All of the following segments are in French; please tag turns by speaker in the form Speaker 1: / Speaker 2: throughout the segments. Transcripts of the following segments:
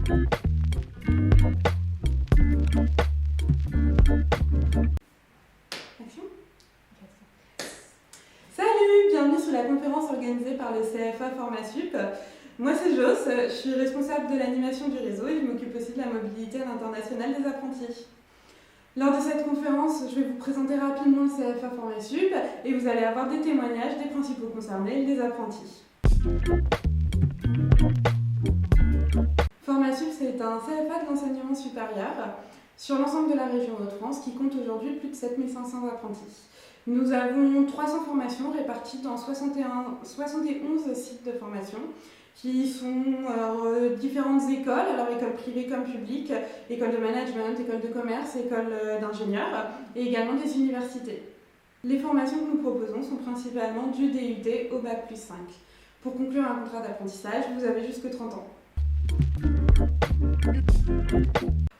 Speaker 1: Action. Salut, bienvenue sur la conférence organisée par le CFA Formasup. Moi c'est Joss, je suis responsable de l'animation du réseau et je m'occupe aussi de la mobilité à l'international des apprentis. Lors de cette conférence, je vais vous présenter rapidement le CFA Formasup et vous allez avoir des témoignages des principaux concernés, les apprentis. Formasup, c'est un CFA de l'enseignement supérieur sur l'ensemble de la région Hauts-de-France qui compte aujourd'hui plus de 7500 apprentis. Nous avons 300 formations réparties dans 71 sites de formation qui sont différentes écoles, alors écoles privées comme publiques, écoles de management, écoles de commerce, écoles d'ingénieurs et également des universités. Les formations que nous proposons sont principalement du DUT au Bac+5. Pour conclure un contrat d'apprentissage, vous avez jusque 30 ans.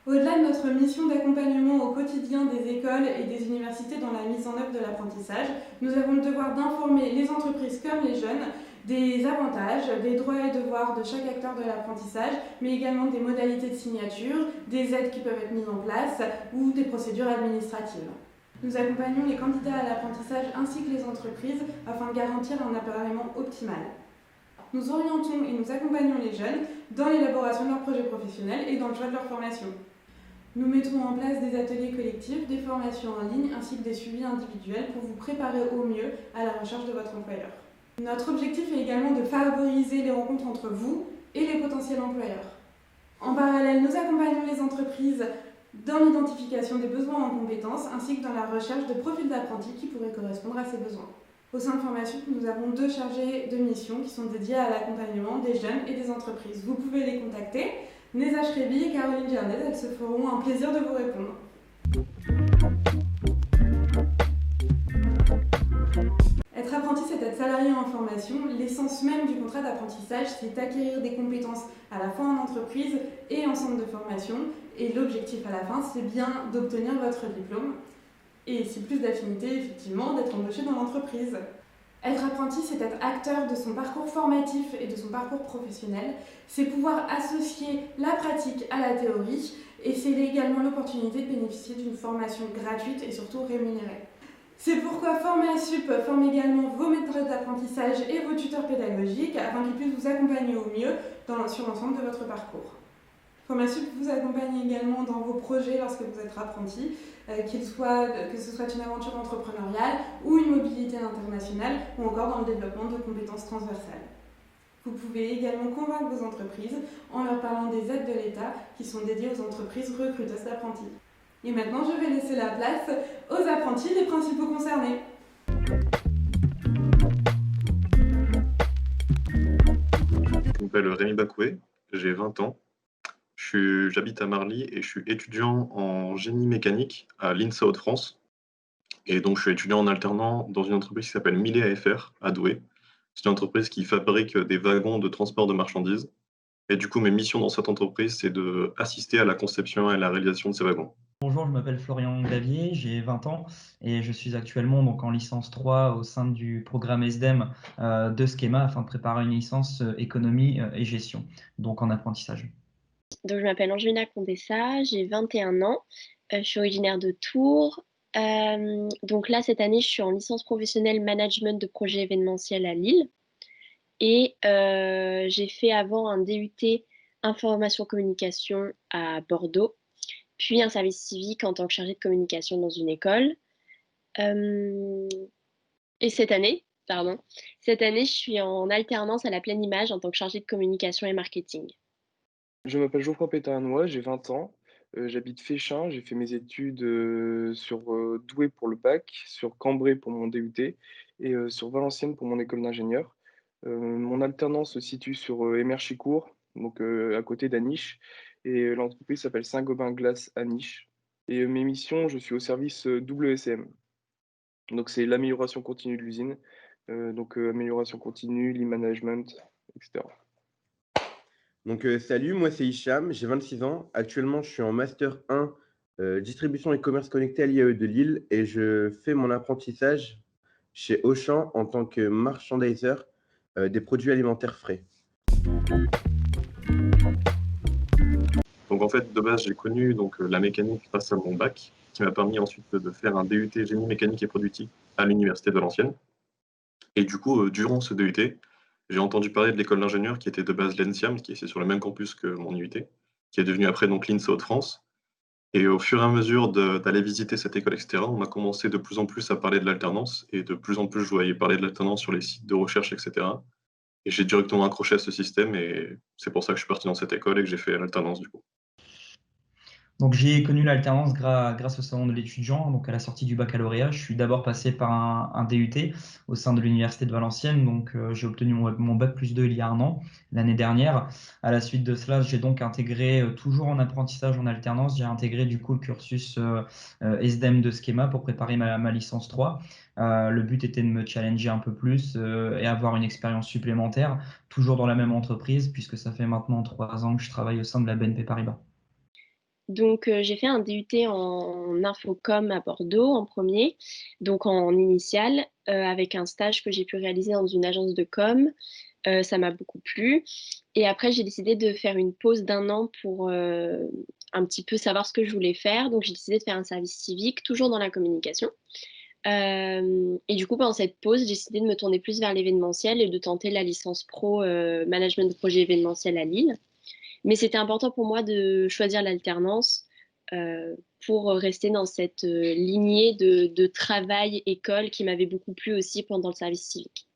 Speaker 1: Au-delà de notre mission d'accompagnement au quotidien des écoles et des universités dans la mise en œuvre de l'apprentissage, nous avons le devoir d'informer les entreprises comme les jeunes des avantages, des droits et devoirs de chaque acteur de l'apprentissage, mais également des modalités de signature, des aides qui peuvent être mises en place ou des procédures administratives. Nous accompagnons les candidats à l'apprentissage ainsi que les entreprises afin de garantir un appareillement optimal. Nous orientons et nous accompagnons les jeunes dans l'élaboration de leurs projets professionnels et dans le choix de leur formation. Nous mettons en place des ateliers collectifs, des formations en ligne ainsi que des suivis individuels pour vous préparer au mieux à la recherche de votre employeur. Notre objectif est également de favoriser les rencontres entre vous et les potentiels employeurs. En parallèle, nous accompagnons les entreprises dans l'identification des besoins en compétences ainsi que dans la recherche de profils d'apprentis qui pourraient correspondre à ces besoins. Au sein de Formasup, nous avons 2 chargés de mission qui sont dédiés à l'accompagnement des jeunes et des entreprises. Vous pouvez les contacter. Neza Shrebi et Caroline Gernet, elles se feront un plaisir de vous répondre. Être apprenti, c'est être salarié en formation. L'essence même du contrat d'apprentissage, c'est d'acquérir des compétences à la fois en entreprise et en centre de formation. Et l'objectif à la fin, c'est bien d'obtenir votre diplôme. Et c'est plus d'affinité, effectivement, d'être embauché dans l'entreprise. Être apprenti, c'est être acteur de son parcours formatif et de son parcours professionnel. C'est pouvoir associer la pratique à la théorie et c'est également l'opportunité de bénéficier d'une formation gratuite et surtout rémunérée. C'est pourquoi Formasup forme également vos maîtres d'apprentissage et vos tuteurs pédagogiques afin qu'ils puissent vous accompagner au mieux sur l'ensemble de votre parcours. Formasup vous accompagne également dans vos projets lorsque vous êtes apprenti, que ce soit une aventure entrepreneuriale ou une mobilité internationale ou encore dans le développement de compétences transversales. Vous pouvez également convaincre vos entreprises en leur parlant des aides de l'État qui sont dédiées aux entreprises recruteuses d'apprentis. Et maintenant, je vais laisser la place aux apprentis des principaux concernés.
Speaker 2: Je m'appelle Rémi Bacoué, j'ai 20 ans. J'habite à Marly et je suis étudiant en génie mécanique à l'INSA Hauts-de-France. Et donc, je suis étudiant en alternant dans une entreprise qui s'appelle Millet AFR à Douai. C'est une entreprise qui fabrique des wagons de transport de marchandises. Et du coup, mes missions dans cette entreprise, c'est d'assister à la conception et à la réalisation de ces wagons.
Speaker 3: Bonjour, je m'appelle Florian Davier, j'ai 20 ans et je suis actuellement donc en licence 3 au sein du programme SDEM de Schema afin de préparer une licence économie et gestion, donc en apprentissage.
Speaker 4: Donc, je m'appelle Angelina Condessa, j'ai 21 ans, je suis originaire de Tours. Donc là, cette année, je suis en licence professionnelle management de projet événementiel à Lille. Et j'ai fait avant un DUT information communication à Bordeaux, puis un service civique en tant que chargée de communication dans une école. Et cette année, je suis en alternance à la Pleine Image en tant que chargée de communication et marketing.
Speaker 5: Je m'appelle Geoffroy Pétarnois, j'ai 20 ans, j'habite Féchin, j'ai fait mes études, sur, Douai pour le bac, sur Cambrai pour mon DUT et sur Valenciennes pour mon école d'ingénieur. Mon alternance se situe sur, Émerchicourt, donc à côté d'Aniche et l'entreprise s'appelle Saint-Gobain Glace Aniche et mes missions, je suis au service, WSM. Donc c'est l'amélioration continue de l'usine, amélioration continue, lean management et cetera.
Speaker 6: Donc, salut, moi c'est Hicham, j'ai 26 ans. Actuellement, je suis en Master 1 distribution et commerce connecté à l'IAE de Lille et je fais mon apprentissage chez Auchan en tant que marchandiser des produits alimentaires frais.
Speaker 2: Donc en fait, de base, j'ai connu la mécanique grâce à mon bac, qui m'a permis ensuite de faire un DUT génie mécanique et productique à l'université de Valenciennes. Et du coup, durant ce DUT, j'ai entendu parler de l'école d'ingénieur qui était de base l'ENSIAM, qui est sur le même campus que mon UT, qui est devenu après donc l'INSA Hauts-de-France. Et au fur et à mesure d'aller visiter cette école, etc., on a commencé de plus en plus à parler de l'alternance, et de plus en plus je voyais parler de l'alternance sur les sites de recherche, etc. Et j'ai directement accroché à ce système, et c'est pour ça que je suis parti dans cette école et que j'ai fait l'alternance du coup.
Speaker 3: Donc, j'ai connu l'alternance grâce au salon de l'étudiant. Donc, à la sortie du baccalauréat, je suis d'abord passé par un DUT au sein de l'université de Valenciennes. Donc, j'ai obtenu mon bac plus 2 il y a un an, l'année dernière. À la suite de cela, j'ai donc intégré, toujours en apprentissage en alternance, j'ai intégré du coup le cursus SDEM de Schema pour préparer ma licence 3. Le but était de me challenger un peu plus et avoir une expérience supplémentaire, toujours dans la même entreprise, puisque ça fait maintenant 3 ans que je travaille au sein de la BNP Paribas.
Speaker 4: Donc, j'ai fait un DUT en infocom à Bordeaux en premier, donc en initial, avec un stage que j'ai pu réaliser dans une agence de com. Ça m'a beaucoup plu. Et après, j'ai décidé de faire une pause d'un an pour un petit peu savoir ce que je voulais faire. Donc, j'ai décidé de faire un service civique, toujours dans la communication. Et du coup, pendant cette pause, j'ai décidé de me tourner plus vers l'événementiel et de tenter la licence pro management de projet événementiel à Lille. Mais c'était important pour moi de choisir l'alternance pour rester dans cette lignée de travail école qui m'avait beaucoup plu aussi pendant le service civique.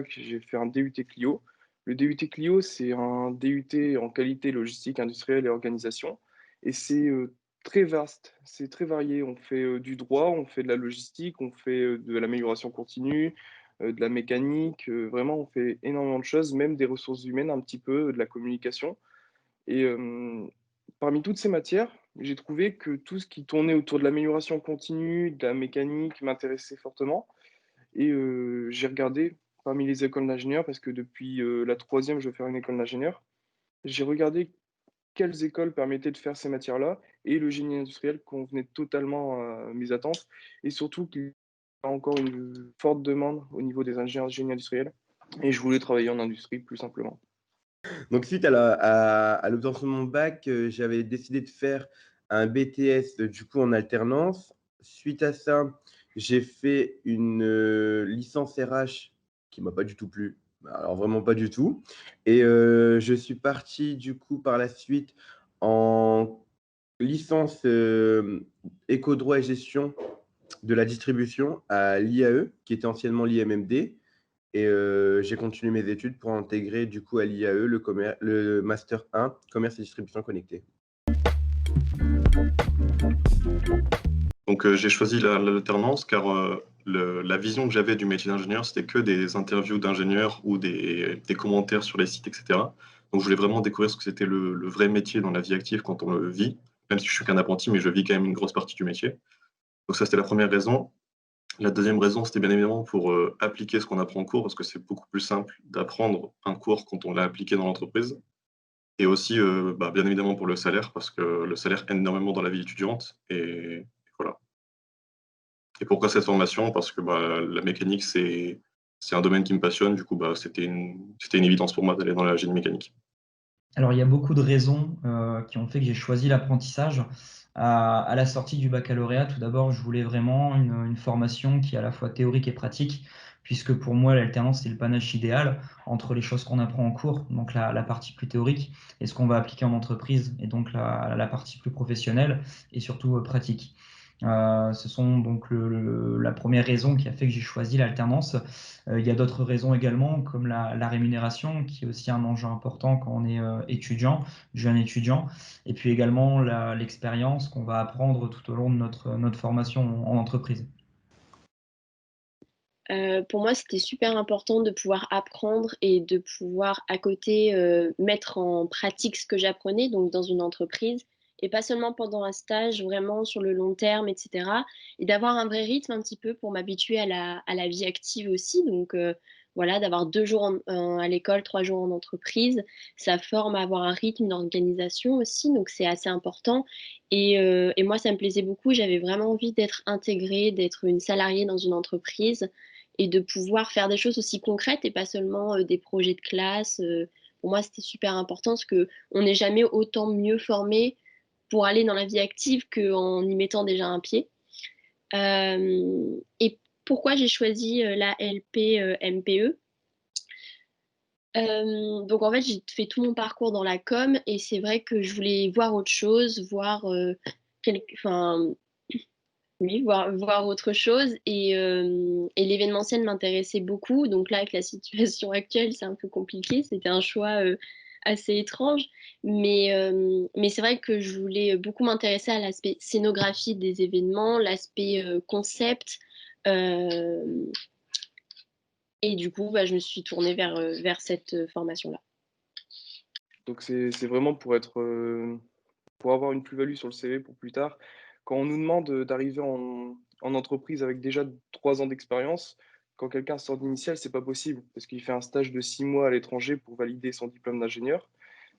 Speaker 5: J'ai fait un DUT Clio. Le DUT Clio, c'est un DUT en qualité logistique, industrielle et organisation. Et c'est très vaste, c'est très varié. On fait du droit, on fait de la logistique, on fait de l'amélioration continue, de la mécanique. Vraiment, on fait énormément de choses, même des ressources humaines, un petit peu, de la communication. Et parmi toutes ces matières, j'ai trouvé que tout ce qui tournait autour de l'amélioration continue, de la mécanique m'intéressait fortement. Et j'ai regardé parmi les écoles d'ingénieurs, parce que depuis la troisième, je veux faire une école d'ingénieur. J'ai regardé quelles écoles permettaient de faire ces matières-là, et le génie industriel convenait totalement à mes attentes, et surtout qu'il y a encore une forte demande au niveau des ingénieurs de génie industriel, et je voulais travailler en industrie plus simplement.
Speaker 6: Donc, suite à l'obtention de mon bac, j'avais décidé de faire un BTS du coup en alternance. Suite à ça, j'ai fait une licence RH qui m'a pas du tout plu. Alors vraiment pas du tout. Et je suis parti du coup par la suite en licence éco-droit et gestion de la distribution à l'IAE, qui était anciennement l'IMMD. Et j'ai continué mes études pour intégrer du coup à l'IAE le Master 1 Commerce et Distribution Connectée.
Speaker 2: Donc j'ai choisi l'alternance car la vision que j'avais du métier d'ingénieur, c'était que des interviews d'ingénieurs ou des commentaires sur les sites, etc. Donc je voulais vraiment découvrir ce que c'était le vrai métier dans la vie active quand on le vit, même si je suis qu'un apprenti, mais je vis quand même une grosse partie du métier. Donc ça, c'était la première raison. La deuxième raison, c'était bien évidemment pour appliquer ce qu'on apprend en cours, parce que c'est beaucoup plus simple d'apprendre un cours quand on l'a appliqué dans l'entreprise. Et aussi, bien évidemment, pour le salaire, parce que le salaire aide énormément dans la vie étudiante. Et voilà. Et pourquoi cette formation? Parce que la mécanique, c'est un domaine qui me passionne. Du coup, c'était une évidence pour moi d'aller dans la génie mécanique.
Speaker 3: Alors, il y a beaucoup de raisons qui ont fait que j'ai choisi l'apprentissage. À la sortie du baccalauréat, tout d'abord, je voulais vraiment une formation qui est à la fois théorique et pratique, puisque pour moi, l'alternance, c'est le panache idéal entre les choses qu'on apprend en cours, donc la partie plus théorique, et ce qu'on va appliquer en entreprise, et donc la partie plus professionnelle et surtout pratique. Ce sont donc la première raison qui a fait que j'ai choisi l'alternance. Il y a d'autres raisons également, comme la rémunération, qui est aussi un enjeu important quand on est étudiant, jeune étudiant, et puis également l'expérience qu'on va apprendre tout au long de notre formation en entreprise.
Speaker 4: Pour moi, c'était super important de pouvoir apprendre et de pouvoir à côté mettre en pratique ce que j'apprenais, donc dans une entreprise, et pas seulement pendant un stage, vraiment sur le long terme, etc. Et d'avoir un vrai rythme un petit peu pour m'habituer à la vie active aussi. Donc voilà, d'avoir 2 jours à l'école, 3 jours en entreprise, ça forme à avoir un rythme, une organisation aussi, donc c'est assez important. Et moi, ça me plaisait beaucoup, j'avais vraiment envie d'être intégrée, d'être une salariée dans une entreprise et de pouvoir faire des choses aussi concrètes et pas seulement des projets de classe pour moi, c'était super important parce qu'on n'est jamais autant mieux formé pour aller dans la vie active qu'en y mettant déjà un pied. Et pourquoi j'ai choisi la LP MPE? Donc en fait, j'ai fait tout mon parcours dans la com et c'est vrai que je voulais voir autre chose, enfin, oui, voir autre chose et l'événementiel m'intéressait beaucoup. Donc là, avec la situation actuelle, c'est un peu compliqué. C'était un choix assez étrange, mais c'est vrai que je voulais beaucoup m'intéresser à l'aspect scénographie des événements, l'aspect concept. euh, et du coup, bah, je me suis tournée vers cette formation-là.
Speaker 5: Donc c'est vraiment pour avoir une plus-value sur le CV pour plus tard. Quand on nous demande d'arriver en entreprise avec déjà 3 ans d'expérience, quand quelqu'un sort d'initial, c'est pas possible parce qu'il fait un stage de 6 mois à l'étranger pour valider son diplôme d'ingénieur.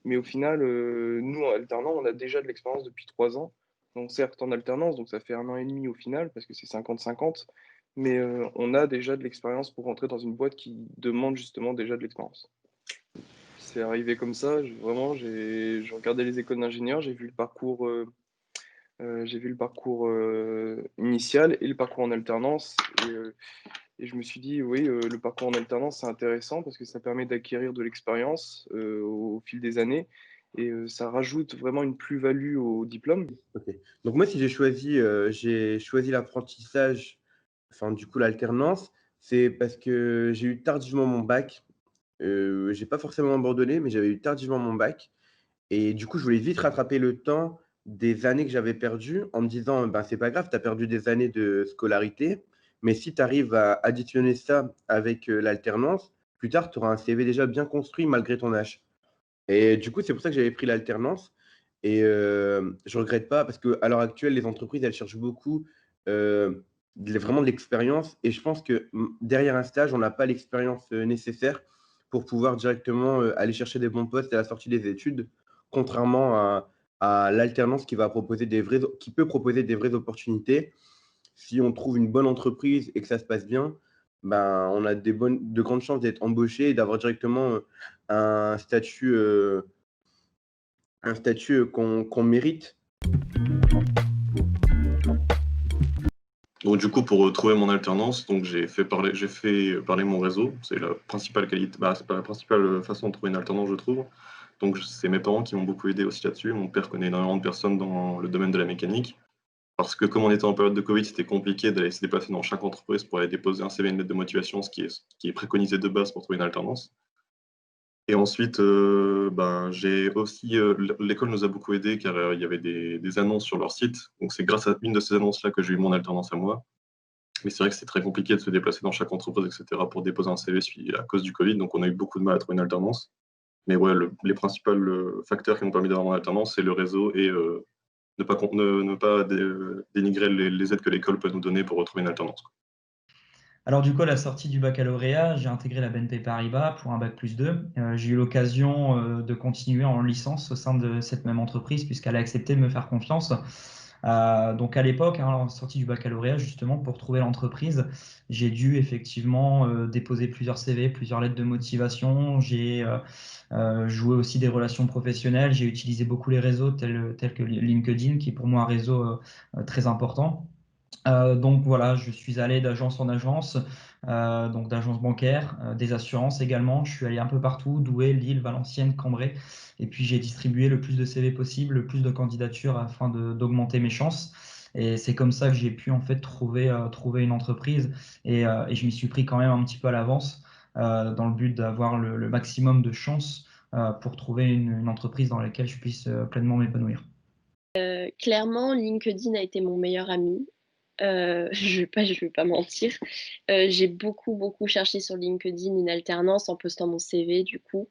Speaker 5: Mais au final, nous, en alternant, on a déjà de l'expérience depuis 3 ans. Donc certes en alternance, donc ça fait 1 an et demi au final, parce que c'est 50-50, mais on a déjà de l'expérience pour rentrer dans une boîte qui demande justement déjà de l'expérience. C'est arrivé comme ça, j'ai regardé les écoles d'ingénieurs, j'ai vu le parcours initial et le parcours en alternance. Et je me suis dit, oui, le parcours en alternance, c'est intéressant parce que ça permet d'acquérir de l'expérience au fil des années et ça rajoute vraiment une plus-value au diplôme.
Speaker 6: Ok. Donc moi, si j'ai choisi l'apprentissage, enfin du coup l'alternance, c'est parce que j'ai eu tardivement mon bac. J'ai pas forcément abandonné, mais j'avais eu tardivement mon bac. Et du coup, je voulais vite rattraper le temps des années que j'avais perdues en me disant, ben, c'est pas grave, tu as perdu des années de scolarité, mais si tu arrives à additionner ça avec l'alternance, plus tard, tu auras un CV déjà bien construit malgré ton âge. Et du coup, c'est pour ça que j'avais pris l'alternance. Et je regrette pas parce qu'à l'heure actuelle, les entreprises, elles cherchent beaucoup vraiment de l'expérience. Et je pense que derrière un stage, on n'a pas l'expérience nécessaire pour pouvoir directement aller chercher des bons postes à la sortie des études, contrairement à l'alternance qui peut proposer des vraies opportunités. Si on trouve une bonne entreprise et que ça se passe bien, ben, on a de grandes chances d'être embauché et d'avoir directement un statut, qu'on mérite.
Speaker 2: Donc du coup, pour trouver mon alternance, donc j'ai fait parler mon réseau. C'est la principale qualité, c'est pas la principale façon de trouver une alternance, je trouve. Donc c'est mes parents qui m'ont beaucoup aidé aussi là-dessus. Mon père connaît énormément de personnes dans le domaine de la mécanique. Parce que comme on était en période de Covid, c'était compliqué d'aller se déplacer dans chaque entreprise pour aller déposer un CV, une lettre de motivation, ce qui est préconisé de base pour trouver une alternance. Et ensuite, j'ai aussi, l'école nous a beaucoup aidé car il y avait des annonces sur leur site. Donc c'est grâce à une de ces annonces-là que j'ai eu mon alternance à moi. Mais c'est vrai que c'est très compliqué de se déplacer dans chaque entreprise, etc. pour déposer un CV à cause du Covid. Donc on a eu beaucoup de mal à trouver une alternance. Mais ouais, les principaux facteurs qui m'ont permis d'avoir mon alternance, c'est le réseau et ne pas dénigrer les aides que l'école peut nous donner pour retrouver une alternance.
Speaker 3: Alors du coup, à la sortie du baccalauréat, j'ai intégré la BNP Paribas pour un bac+2. J'ai eu l'occasion de continuer en licence au sein de cette même entreprise puisqu'elle a accepté de me faire confiance. Donc à l'époque, à la sortie du baccalauréat, justement, pour trouver l'entreprise, j'ai dû effectivement déposer plusieurs CV, plusieurs lettres de motivation. J'ai joué aussi des relations professionnelles. J'ai utilisé beaucoup les réseaux tels que LinkedIn, qui est pour moi un réseau très important. Donc voilà, je suis allé d'agence en agence, donc d'agence bancaire, des assurances également. Je suis allé un peu partout, Douai, Lille, Valenciennes, Cambrai. Et puis j'ai distribué le plus de CV possible, le plus de candidatures afin d'augmenter mes chances. Et c'est comme ça que j'ai pu en fait trouver une entreprise. Et je m'y suis pris quand même un petit peu à l'avance dans le but d'avoir le maximum de chances pour trouver une entreprise dans laquelle je puisse pleinement m'épanouir.
Speaker 4: Clairement, LinkedIn a été mon meilleur ami. Je vais pas mentir. J'ai beaucoup cherché sur LinkedIn une alternance en postant mon CV du coup,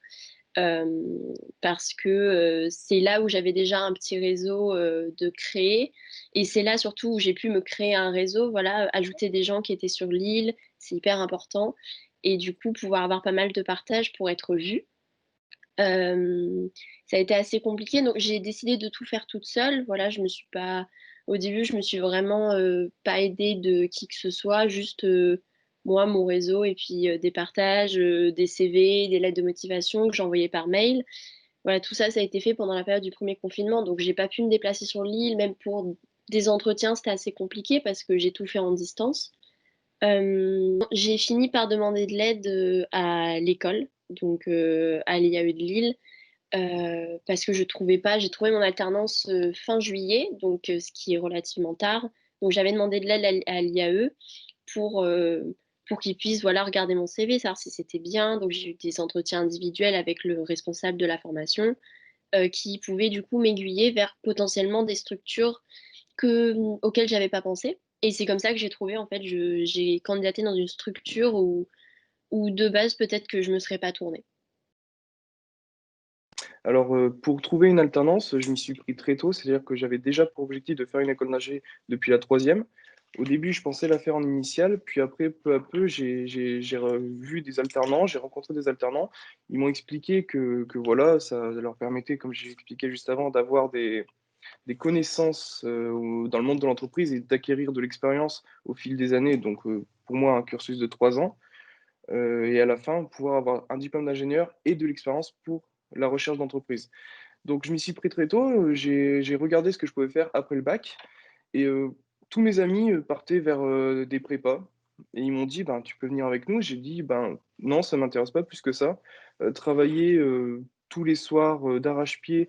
Speaker 4: euh, parce que c'est là où j'avais déjà un petit réseau de créer, et c'est là surtout où j'ai pu me créer un réseau, voilà, ajouter des gens qui étaient sur l'île, c'est hyper important, et du coup pouvoir avoir pas mal de partages pour être vue. Euh, Ça a été assez compliqué, donc j'ai décidé de tout faire toute seule. Voilà, au début, je me suis vraiment pas aidée de qui que ce soit, juste moi, mon réseau, et puis des partages, des CV, des lettres de motivation que j'envoyais par mail. Voilà, tout ça, ça a été fait pendant la période du premier confinement. Donc, j'ai pas pu me déplacer sur l'île, même pour des entretiens, c'était assez compliqué parce que j'ai tout fait en distance. J'ai fini par demander de l'aide à l'école, donc à l'IAE de Lille, parce que je trouvais pas, j'ai trouvé mon alternance fin juillet, donc ce qui est relativement tard. Donc j'avais demandé de l'aide à l'IAE pour, euh, pour qu'ils puissent voilà, regarder mon CV, savoir si c'était bien. Donc j'ai eu des entretiens individuels avec le responsable de la formation qui pouvait du coup m'aiguiller vers potentiellement des structures auxquelles j'avais pas pensé. Et c'est comme ça que j'ai trouvé, en fait, j'ai candidaté dans une structure où de base, peut-être que je me serais pas tournée.
Speaker 5: Alors, pour trouver une alternance, je m'y suis pris très tôt, c'est-à-dire que j'avais déjà pour objectif de faire une école d'ingé depuis la troisième. Au début, je pensais la faire en initiale, puis après, peu à peu, j'ai vu des alternants, j'ai rencontré des alternants. Ils m'ont expliqué que voilà, ça leur permettait, comme j'ai expliqué juste avant, d'avoir des connaissances dans le monde de l'entreprise et d'acquérir de l'expérience au fil des années. Donc, pour moi, un cursus de 3 ans. Et à la fin, pouvoir avoir un diplôme d'ingénieur et de l'expérience pour la recherche d'entreprise. Donc, je m'y suis pris très tôt. J'ai regardé ce que je pouvais faire après le bac. Et tous mes amis partaient vers des prépas. Et ils m'ont dit, ben, tu peux venir avec nous. J'ai dit, ben, non, ça ne m'intéresse pas plus que ça. Travailler tous les soirs d'arrache-pied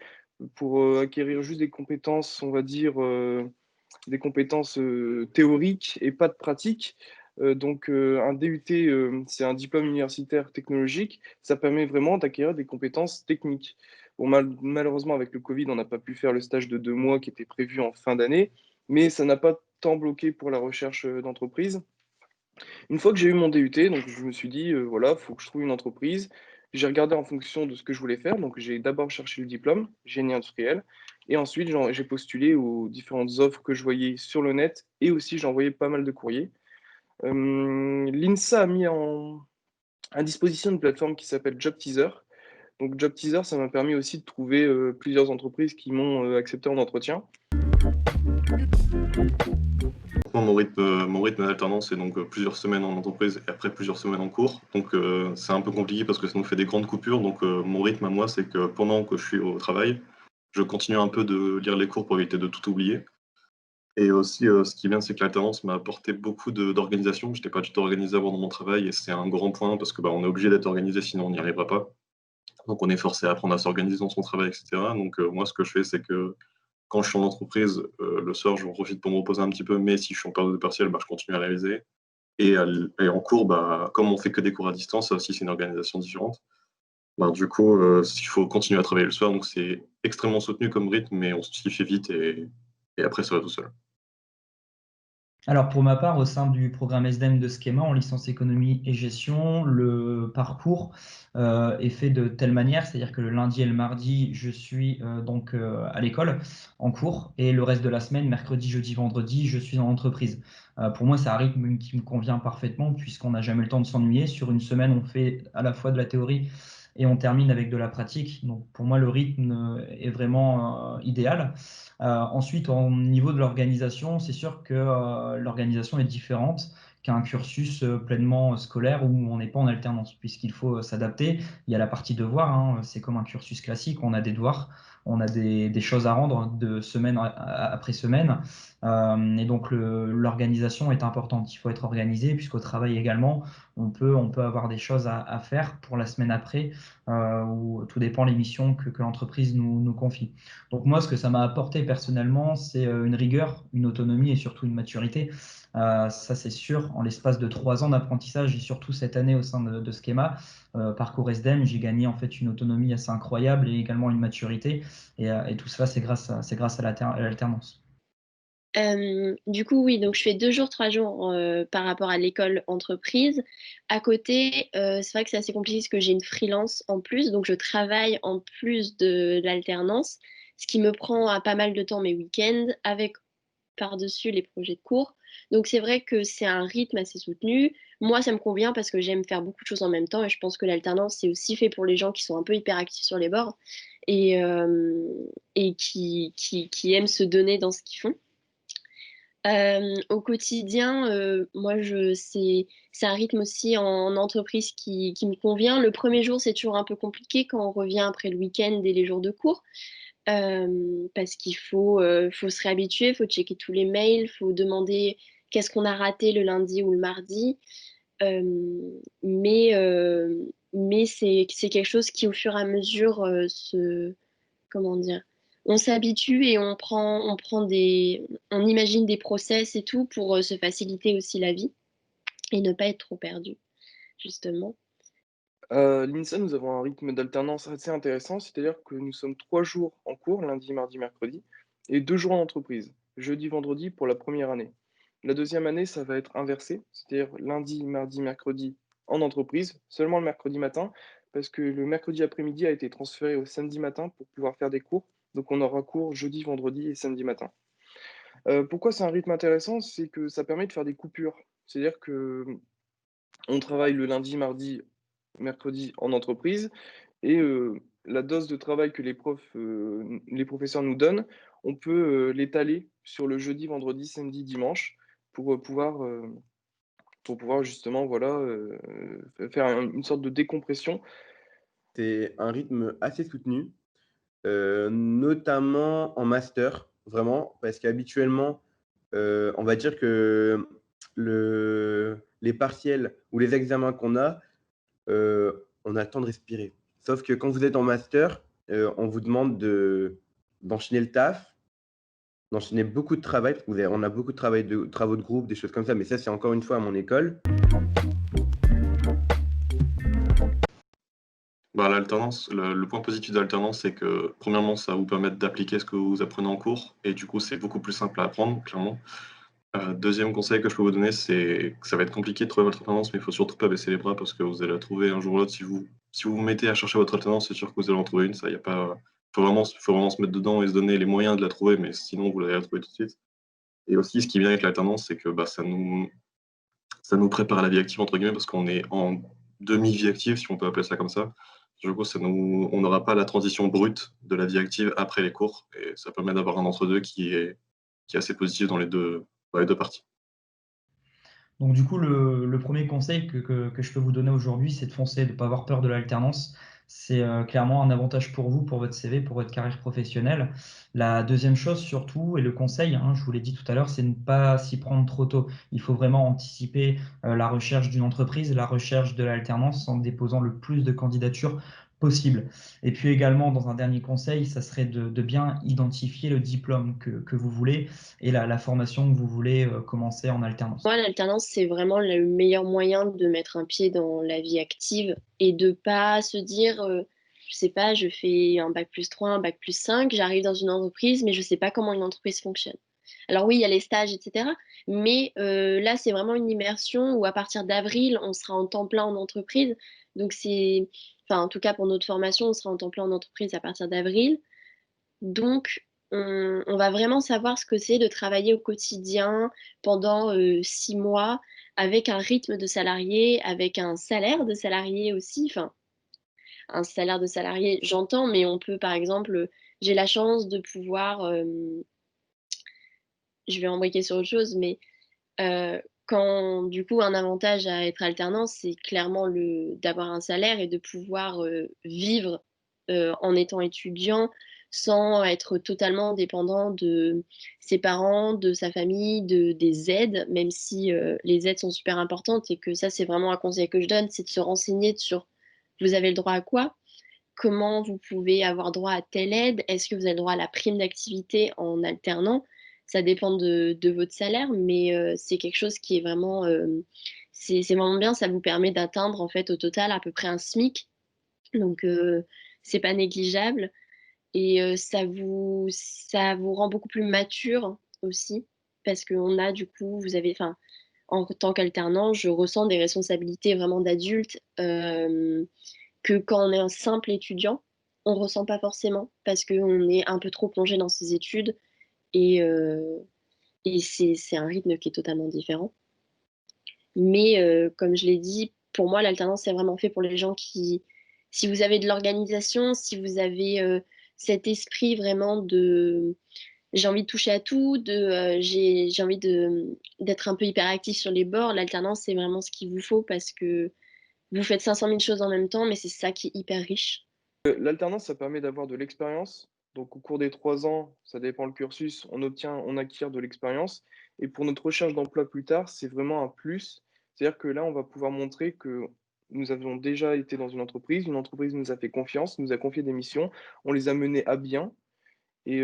Speaker 5: pour acquérir juste des compétences, on va dire, des compétences théoriques et pas de pratique. Donc, un DUT, c'est un diplôme universitaire technologique. Ça permet vraiment d'acquérir des compétences techniques. Bon, malheureusement, avec le Covid, on n'a pas pu faire le stage de 2 mois qui était prévu en fin d'année, mais ça n'a pas tant bloqué pour la recherche d'entreprise. Une fois que j'ai eu mon DUT, donc je me suis dit, voilà, il faut que je trouve une entreprise. J'ai regardé en fonction de ce que je voulais faire. Donc, j'ai d'abord cherché le diplôme, génie industriel. Et ensuite, j'ai postulé aux différentes offres que je voyais sur le net. Et aussi, j'ai envoyé pas mal de courriers. L'INSA a mis à disposition une plateforme qui s'appelle Job Teaser. Donc, Job Teaser, ça m'a permis aussi de trouver plusieurs entreprises qui m'ont accepté en entretien.
Speaker 2: Moi, mon rythme d'alternance, c'est donc plusieurs semaines en entreprise et après plusieurs semaines en cours. Donc, c'est un peu compliqué parce que ça nous fait des grandes coupures. Donc, mon rythme à moi, c'est que pendant que je suis au travail, je continue un peu de lire les cours pour éviter de tout oublier. Et aussi, ce qui est bien, c'est que l'alternance m'a apporté beaucoup d'organisation. Je n'étais pas du tout organisé avant dans mon travail et c'est un grand point parce que bah, on est obligé d'être organisé, sinon on n'y arrivera pas. Donc, on est forcé à apprendre à s'organiser dans son travail, etc. Donc, moi, ce que je fais, c'est que quand je suis en entreprise, le soir, je profite pour me reposer un petit peu, mais si je suis en période de partiel, bah, je continue à réviser. Et en cours, bah, comme on fait que des cours à distance, ça aussi, c'est une organisation différente. Bah, du coup, il faut continuer à travailler le soir, donc c'est extrêmement soutenu comme rythme, mais on s'y fait vite et après, ça va tout seul.
Speaker 3: Alors pour ma part, au sein du programme SDEM de Schema en licence économie et gestion, le parcours est fait de telle manière, c'est-à-dire que le lundi et le mardi, je suis à l'école en cours et le reste de la semaine, mercredi, jeudi, vendredi, je suis en entreprise. Pour moi, c'est un rythme qui me convient parfaitement puisqu'on n'a jamais le temps de s'ennuyer. Sur une semaine, on fait à la fois de la théorie et on termine avec de la pratique. Donc pour moi, le rythme est vraiment idéal. Ensuite, au niveau de l'organisation, c'est sûr que l'organisation est différente qu'un cursus pleinement scolaire où on n'est pas en alternance, puisqu'il faut s'adapter. Il y a la partie devoir, hein, c'est comme un cursus classique, on a des devoirs, on a des choses à rendre de semaine après semaine. Et donc l'organisation est importante. Il faut être organisé, puisqu'au travail également, on peut avoir des choses à faire pour la semaine après, où tout dépend des missions que l'entreprise nous confie. Donc moi, ce que ça m'a apporté personnellement, c'est une rigueur, une autonomie et surtout une maturité. Ça, c'est sûr. En l'espace de 3 ans d'apprentissage et surtout cette année au sein de Schema, parcours SDEM, j'ai gagné en fait une autonomie assez incroyable et également une maturité. Et tout cela, c'est grâce à l'alternance.
Speaker 4: Du coup, oui, donc je fais 2 jours, 3 jours par rapport à l'école entreprise. À côté, c'est vrai que c'est assez compliqué parce que j'ai une freelance en plus, donc je travaille en plus de l'alternance, ce qui me prend pas mal de temps mes week-ends, avec par-dessus les projets de cours. Donc c'est vrai que c'est un rythme assez soutenu. Moi, ça me convient parce que j'aime faire beaucoup de choses en même temps et je pense que l'alternance, c'est aussi fait pour les gens qui sont un peu hyperactifs sur les bords et qui aiment se donner dans ce qu'ils font. Au quotidien, moi, c'est un rythme aussi en entreprise qui me convient. Le premier jour, c'est toujours un peu compliqué quand on revient après le week-end et les jours de cours, parce faut se réhabituer, il faut checker tous les mails, il faut demander qu'est-ce qu'on a raté le lundi ou le mardi. Euh, mais c'est quelque chose qui, au fur et à mesure, comment dire, on s'habitue et on imagine des process et tout pour se faciliter aussi la vie et ne pas être trop perdu, justement.
Speaker 5: À l'INSA, nous avons un rythme d'alternance assez intéressant, c'est-à-dire que nous sommes 3 jours en cours, lundi, mardi, mercredi, et 2 jours en entreprise, jeudi, vendredi pour la première année. La deuxième année, ça va être inversé, c'est-à-dire lundi, mardi, mercredi en entreprise, seulement le mercredi matin, parce que le mercredi après-midi a été transféré au samedi matin pour pouvoir faire des cours. Donc on aura cours jeudi, vendredi et samedi matin. Pourquoi c'est un rythme intéressant? C'est que ça permet de faire des coupures. C'est-à-dire que on travaille le lundi, mardi, mercredi en entreprise et la dose de travail que les professeurs nous donnent, on peut, l'étaler sur le jeudi, vendredi, samedi, dimanche pour, pouvoir justement, voilà, faire une sorte de décompression.
Speaker 6: C'est un rythme assez soutenu, notamment en master, vraiment, parce qu'habituellement, on va dire que les partiels ou les examens qu'on a, on a le temps de respirer. Sauf que quand vous êtes en master, on vous demande d'enchaîner le taf, d'enchaîner beaucoup de travail, parce qu'on a beaucoup de travaux de groupe, des choses comme ça, mais ça, c'est encore une fois à mon école.
Speaker 2: Bah, l'alternance, le point positif de l'alternance, c'est que premièrement, ça va vous permettre d'appliquer ce que vous apprenez en cours, et du coup, c'est beaucoup plus simple à apprendre, clairement. Deuxième conseil que je peux vous donner, c'est que ça va être compliqué de trouver votre alternance, mais il faut surtout pas baisser les bras parce que vous allez la trouver un jour ou l'autre. Si vous vous mettez à chercher votre alternance, c'est sûr que vous allez en trouver une. Ça, y a pas, faut vraiment se mettre dedans et se donner les moyens de la trouver, mais sinon, vous allez la trouver tout de suite. Et aussi, ce qui vient avec l'alternance, c'est que bah, ça nous prépare à la vie active, entre guillemets, parce qu'on est en demi-vie active, si on peut appeler ça comme ça. Du coup, on n'aura pas la transition brute de la vie active après les cours, et ça permet d'avoir un entre-deux qui est assez positif dans les deux parties.
Speaker 3: Donc du coup, le premier conseil que je peux vous donner aujourd'hui, c'est de foncer, de ne pas avoir peur de l'alternance. C'est clairement un avantage pour vous, pour votre CV, pour votre carrière professionnelle. La deuxième chose surtout, et le conseil, hein, je vous l'ai dit tout à l'heure, c'est de ne pas s'y prendre trop tôt. Il faut vraiment anticiper la recherche d'une entreprise, la recherche de l'alternance en déposant le plus de candidatures possible. Et puis également, dans un dernier conseil, ça serait de bien identifier le diplôme que vous voulez et la formation que vous voulez commencer en alternance.
Speaker 4: Moi, l'alternance, c'est vraiment le meilleur moyen de mettre un pied dans la vie active et de pas se dire, je sais pas, je fais un bac+3, un bac+5, j'arrive dans une entreprise, mais je sais pas comment une entreprise fonctionne. Alors oui, il y a les stages, etc. Mais là, c'est vraiment une immersion où à partir d'avril, on sera en temps plein en entreprise. Donc enfin, en tout cas pour notre formation, on sera en temps plein en entreprise à partir d'avril. Donc, on va vraiment savoir ce que c'est de travailler au quotidien pendant 6 mois avec un rythme de salarié, avec un salaire de salarié aussi. Enfin, un salaire de salarié, j'entends, mais on peut, par exemple, j'ai la chance de pouvoir, je vais embriquer sur autre chose, mais quand, du coup, un avantage à être alternant, c'est clairement d'avoir un salaire et de pouvoir vivre en étant étudiant sans être totalement dépendant de ses parents, de sa famille, des aides, même si les aides sont super importantes et que ça, c'est vraiment un conseil que je donne, c'est de se renseigner sur vous avez le droit à quoi, comment vous pouvez avoir droit à telle aide, est-ce que vous avez le droit à la prime d'activité en alternant. Ça dépend de votre salaire, mais c'est quelque chose qui est vraiment, c'est vraiment bien, ça vous permet d'atteindre en fait au total à peu près un SMIC, donc c'est pas négligeable et ça vous rend beaucoup plus mature aussi, parce qu'on a du coup, vous avez, enfin, en tant qu'alternant, je ressens des responsabilités vraiment d'adulte que quand on est un simple étudiant, on ressent pas forcément parce qu'on est un peu trop plongé dans ses études et, c'est un rythme qui est totalement différent. Mais comme je l'ai dit, pour moi, l'alternance, c'est vraiment fait pour les gens si vous avez de l'organisation, si vous avez cet esprit vraiment j'ai envie de toucher à tout, j'ai envie d'être un peu hyperactif sur les bords. L'alternance, c'est vraiment ce qu'il vous faut parce que vous faites 500 000 choses en même temps, mais c'est ça qui est hyper riche.
Speaker 5: L'alternance, ça permet d'avoir de l'expérience. Donc, au cours des 3 ans, ça dépend le cursus, on acquiert de l'expérience. Et pour notre recherche d'emploi plus tard, c'est vraiment un plus. C'est-à-dire que là, on va pouvoir montrer que nous avions déjà été dans une entreprise nous a fait confiance, nous a confié des missions, on les a menées à bien. Et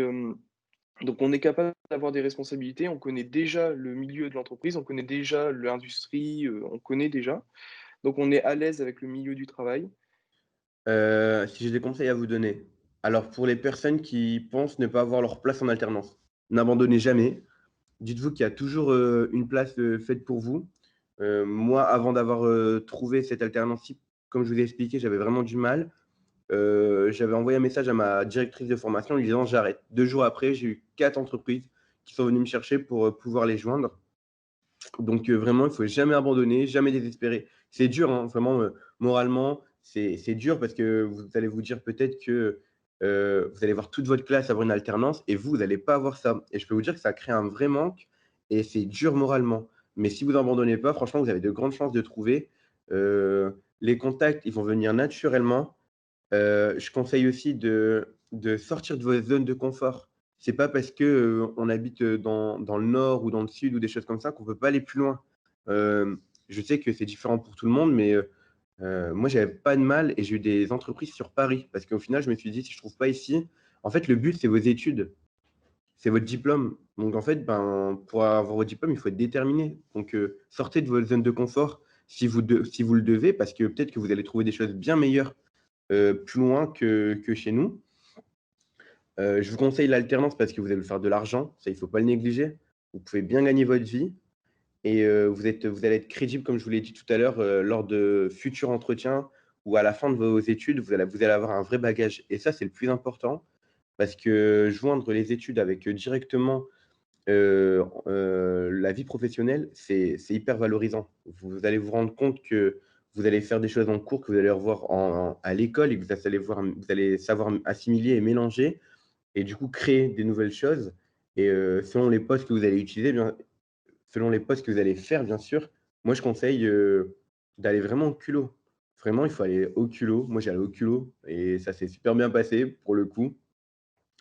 Speaker 5: donc, on est capable d'avoir des responsabilités, on connaît déjà le milieu de l'entreprise, on connaît déjà l'industrie, on connaît déjà. Donc, on est à l'aise avec le milieu du travail.
Speaker 6: Si j'ai des conseils à vous donner. Alors, pour les personnes qui pensent ne pas avoir leur place en alternance, n'abandonnez jamais. Dites-vous qu'il y a toujours une place faite pour vous. Moi, avant d'avoir trouvé cette alternance, comme je vous ai expliqué, j'avais vraiment du mal. J'avais envoyé un message à ma directrice de formation en lui disant j'arrête. 2 jours après, j'ai eu 4 entreprises qui sont venues me chercher pour pouvoir les joindre. Donc vraiment, il ne faut jamais abandonner, jamais désespérer. C'est dur, hein, vraiment, moralement, c'est dur parce que vous allez vous dire peut-être que vous allez voir toute votre classe avoir une alternance et vous n'allez pas avoir ça. Et je peux vous dire que ça crée un vrai manque et c'est dur moralement. Mais si vous n'abandonnez pas, franchement, vous avez de grandes chances de trouver. Les contacts, ils vont venir naturellement. Je conseille aussi de sortir de vos zones de confort. C'est pas parce que, on habite, dans le nord ou dans le sud ou des choses comme ça qu'on peut pas aller plus loin. Je sais que c'est différent pour tout le monde, mais moi, j'avais pas de mal et j'ai eu des entreprises sur Paris parce qu'au final, je me suis dit: «Si je trouve pas ici», en fait, le but, c'est vos études, c'est votre diplôme. Donc en fait, ben, pour avoir votre diplôme, il faut être déterminé. Donc sortez de votre zone de confort si vous le devez parce que peut-être que vous allez trouver des choses bien meilleures plus loin que chez nous. Je vous conseille l'alternance parce que vous allez faire de l'argent, ça il ne faut pas le négliger. Vous pouvez bien gagner votre vie et vous allez être crédible, comme je vous l'ai dit tout à l'heure, lors de futurs entretiens ou à la fin de vos études, vous allez avoir un vrai bagage et ça, c'est le plus important parce que joindre les études avec directement la vie professionnelle, c'est hyper valorisant. Vous allez vous rendre compte que vous allez faire des choses en cours que vous allez revoir à l'école et que vous allez savoir assimiler et mélanger et du coup créer des nouvelles choses. Et selon les postes que vous allez utiliser, selon les postes que vous allez faire, bien sûr, moi je conseille d'aller vraiment au culot. Vraiment, il faut aller au culot. Moi, j'allais au culot et ça s'est super bien passé pour le coup.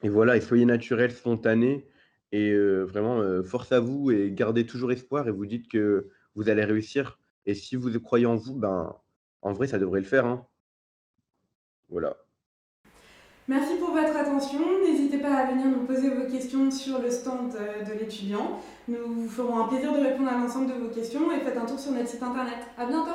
Speaker 6: Et voilà, et soyez naturel, spontané et vraiment, force à vous et gardez toujours espoir et vous dites que vous allez réussir et si vous croyez en vous, ben, en vrai, ça devrait le faire, hein. Voilà.
Speaker 1: Merci pour votre attention. N'hésitez pas à venir nous poser vos questions sur le stand de l'étudiant. Nous vous ferons un plaisir de répondre à l'ensemble de vos questions et faites un tour sur notre site internet. À bientôt!